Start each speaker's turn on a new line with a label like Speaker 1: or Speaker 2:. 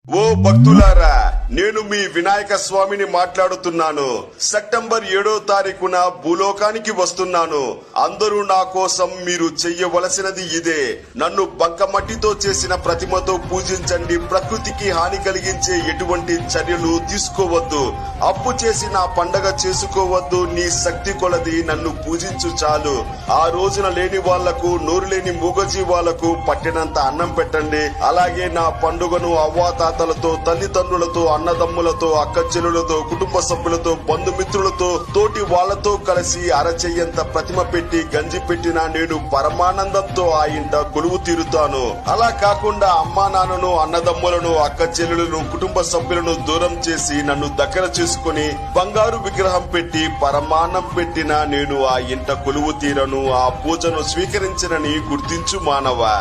Speaker 1: ఓ భక్తులారా, నేను మీ వినాయక స్వామిని మాట్లాడుతున్నాను. సెప్టెంబర్ 7వ తారీఖున భూలోకానికి వస్తున్నాను. అందరూ నా కోసం మీరు చెయ్యవలసినది ఇదే. నన్ను బంకమట్టితో చేసిన ప్రతిమతో పూజించండి. ప్రకృతికి హాని కలిగించే ఎటువంటి చర్యలు తీసుకోవద్దు. అప్పు చేసి నా పండగ చేసుకోవద్దు. నీ శక్తి కొలది నన్ను పూజించు చాలు. ఆ రోజున లేని వాళ్లకు, నోరు లేని మూగజీవాలకు పట్టినంత అన్నం పెట్టండి. అలాగే నా పండుగను అవ్వాతాతలతో, తల్లిదండ్రులతో, అన్నదమ్ములతో, అక్క చెల్లులతో, కుటుంబ సభ్యులతో, బంధుమిత్రులతో, తోటి వాళ్లతో కలిసి అరచెయ్యంత ప్రతిమ పెట్టి గంజి పెట్టినా నేను పరమానందంతో ఆ ఇంట కొలువు తీరుతాను. అలా కాకుండా అమ్మా నాన్నను, అన్నదమ్ములను, అక్క చెల్లులను, కుటుంబ సభ్యులను దూరం చేసి నన్ను దగ్గర చేసుకుని బంగారు విగ్రహం పెట్టి పరమాన్నం పెట్టినా నేను ఆ ఇంట కొలువు తీరను. ఆ పూజను స్వీకరించనని గుర్తించు మానవా.